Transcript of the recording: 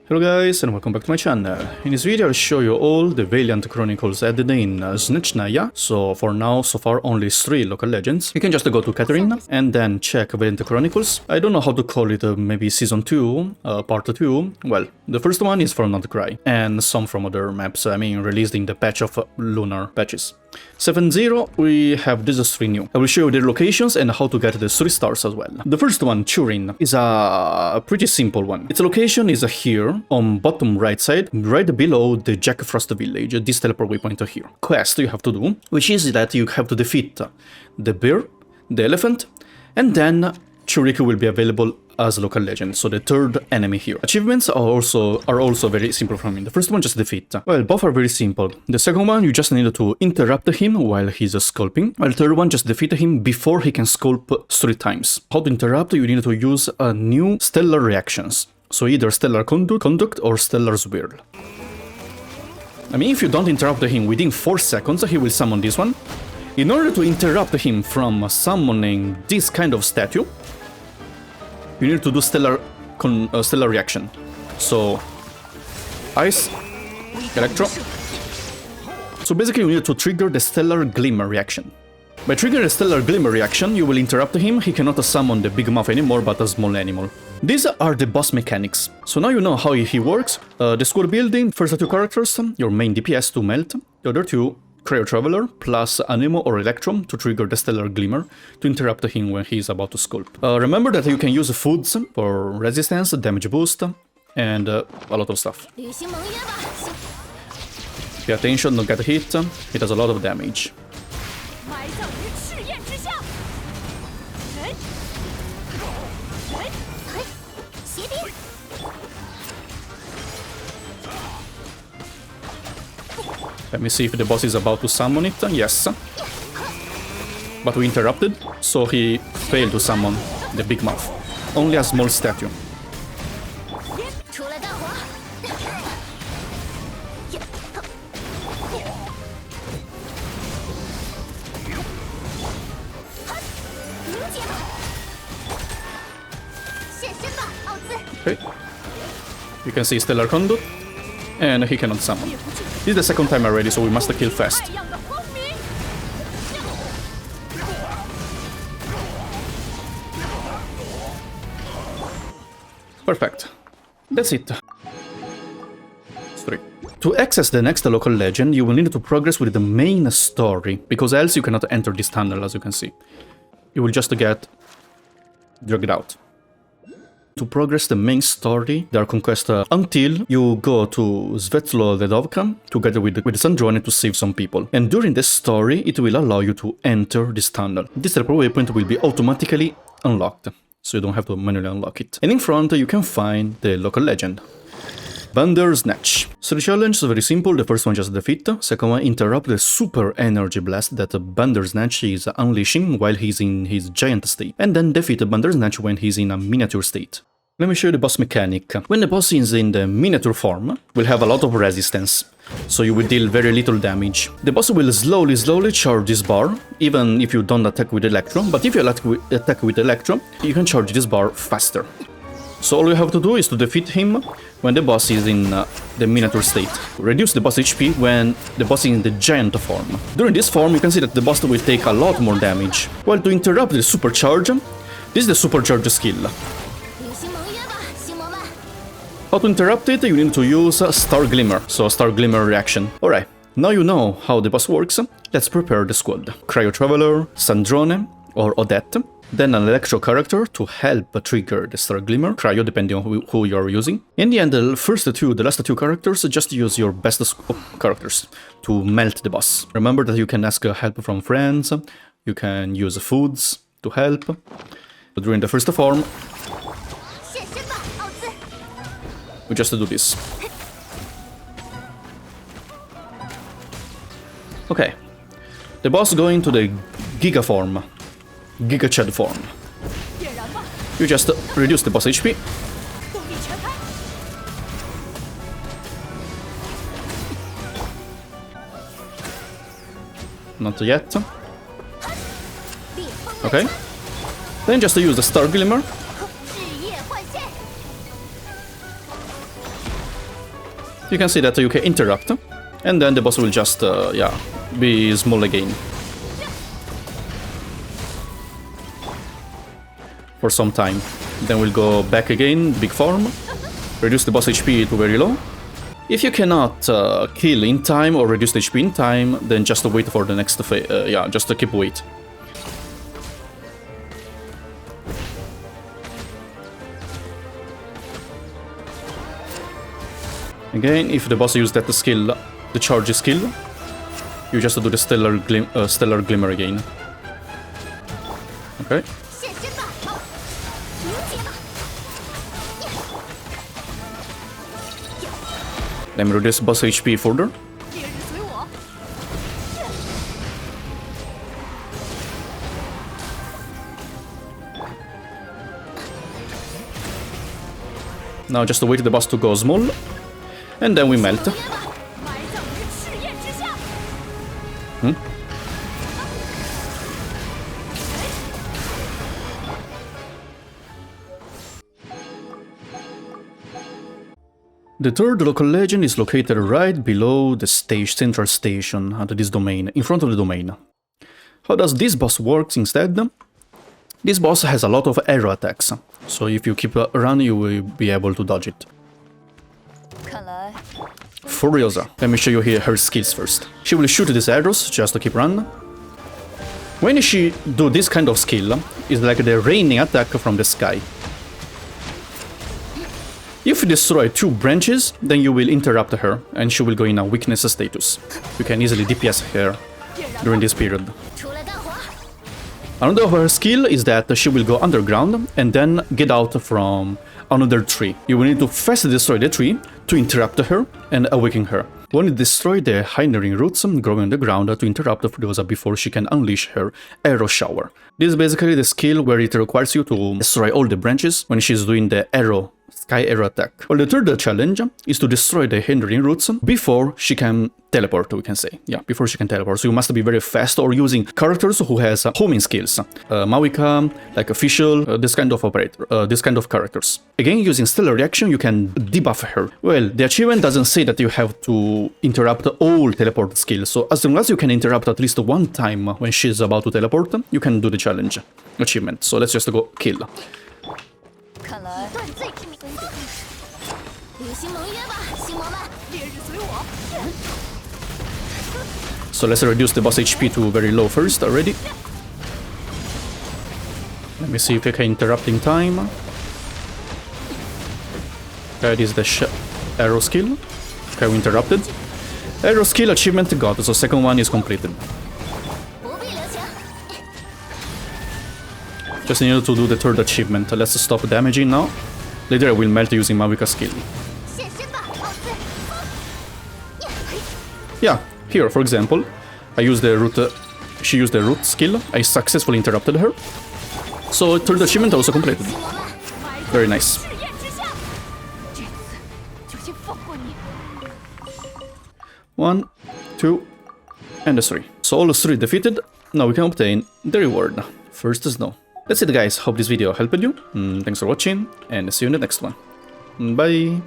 Hello guys and welcome back to my channel. In this video I'll show you all the Valiant Chronicles added in Snezhnaya. So for now, so far only 3 local legends. You can just go to Catherine and then check Valiant Chronicles. I don't know how to call it, maybe Season 2, Part 2. Well, the first one is from Not Cry and some from other maps, released in the patch of lunar patches. 7.0, we have these 3 new. I will show you their locations and how to get the 3 stars as well. The first one, Churin, is a pretty simple one. Its location is here, on bottom right side, right below the Jack Frost village, this teleport waypoint here. Quest you have to do, which is that you have to defeat the bear, the elephant, and then Churiku will be available as local legend, so the third enemy here. Achievements are also very simple from him. The first one, just defeat. Well, both are very simple. The second one, you just need to interrupt him while he's sculpting. While the third one, just defeat him before he can sculpt 3 times. How to interrupt? You need to use a new stellar reactions. So either stellar conduct or stellar swirl. If you don't interrupt him within 4 seconds, he will summon this one. In order to interrupt him from summoning this kind of statue, you need to do stellar reaction. So, ice, electro. So basically you need to trigger the stellar glimmer reaction. By triggering the stellar glimmer reaction, you will interrupt him. He cannot summon the big mouth anymore, but a small animal. These are the boss mechanics. So now you know how he works. The squad building, first 2 characters, your main DPS to melt. The other 2, Cryo Traveler plus Anemo or Electrum to trigger the Stellar Glimmer to interrupt him when he is about to sculpt. Remember that you can use foods for resistance, damage boost, and a lot of stuff. Pay attention, don't get hit, it has a lot of damage. Let me see if the boss is about to summon it. Yes. But we interrupted, so he failed to summon the big mouth. Only a small statue. Okay. You can see Stellar Conduct, and he cannot summon. This is the second time already, so we must kill fast. Perfect. That's it. 3. To access the next local legend, you will need to progress with the main story, because else you cannot enter this tunnel, as you can see. You will just get dragged out. To progress the main story, there are conquests until you go to Svetlana Ledovka together with Snezhnaya to save some people. And during the story, it will allow you to enter this tunnel. This teleport waypoint will be automatically unlocked, so you don't have to manually unlock it. And in front, you can find the local legend, Bandersnatch. So the challenge is very simple. The first one, just defeat. Second one, interrupt the super energy blast that Bandersnatch is unleashing while he's in his giant state. And then defeat Bandersnatch when he's in a miniature state. Let me show you the boss mechanic. When the boss is in the miniature form, we'll have a lot of resistance, so you will deal very little damage. The boss will slowly charge this bar, even if you don't attack with Electrum, but if you attack with Electrum, you can charge this bar faster. So all you have to do is to defeat him when the boss is in the miniature state. Reduce the boss HP when the boss is in the giant form. During this form, you can see that the boss will take a lot more damage. While to interrupt the supercharge, this is the supercharge skill. How to interrupt it? You need to use Star Glimmer, so Star Glimmer reaction. Alright, now you know how the boss works, let's prepare the squad. Cryo Traveler, Snezhnaya or Odette, then an Electro character to help trigger the Star Glimmer, Cryo depending on who you are using. In the end, the last two characters, just use your best characters to melt the boss. Remember that you can ask help from friends, you can use foods to help. During the first form, we just do this. Okay. The boss going to the Giga form. Giga Chad form. You just reduce the boss HP. Not yet. Okay. Then just use the Star Glimmer. you can see that you can interrupt, and then the boss will just, yeah, be small again. For some time. Then we'll go back again, big farm, reduce the boss HP to very low. If you cannot kill in time or reduce the HP in time, then just wait for the next phase, yeah, just keep wait. Again, if the boss uses that skill, the charge skill, you just do the stellar glimmer again. Okay. Let me reduce boss HP further. Now just wait the boss to go small, and then we melt. The third local legend is located right below the central station at this domain, in front of the domain. How does this boss work instead? This boss has a lot of arrow attacks, so if you keep running you will be able to dodge it. Furiosa. Let me show you here her skills first. She will shoot these arrows just to keep running. When she do this kind of skill, it's like the raining attack from the sky. If you destroy 2 branches, then you will interrupt her, and she will go in a weakness status. You can easily DPS her during this period. Another of her skill is that she will go underground and then get out from another tree. You will need to first destroy the tree to interrupt her and awaken her. When you destroy the hindering roots growing on the ground to interrupt Furiosa before she can unleash her arrow shower. This is basically the skill where it requires you to destroy all the branches when she's doing the sky arrow attack. Well, the third challenge is to destroy the hindering roots before she can teleport, we can say. Yeah, before she can teleport. So you must be very fast or using characters who has homing skills. Mawika, like Official, this kind of operator, this kind of characters. Again, using Stellar Reaction, you can debuff her. Well, the achievement doesn't say that you have to interrupt all teleport skills. So as long as you can interrupt at least one time when she's about to teleport, you can do the challenge achievement. So let's just go kill. So let's reduce the boss HP to very low first already. Let me see if I can interrupt in time. Okay, this is the arrow skill. Okay, we interrupted. Arrow skill achievement got, so second one is completed. Just need to do the third achievement. Let's stop damaging now. Later I will melt using Mawika's skill. Yeah, here for example, I used the root. She used the root skill. I successfully interrupted her. So third achievement also completed. Very nice. One, two, and 3. So all 3 defeated. Now we can obtain the reward. First snow. That's it guys, hope this video helped you. Thanks for watching, and see you in the next one. Bye!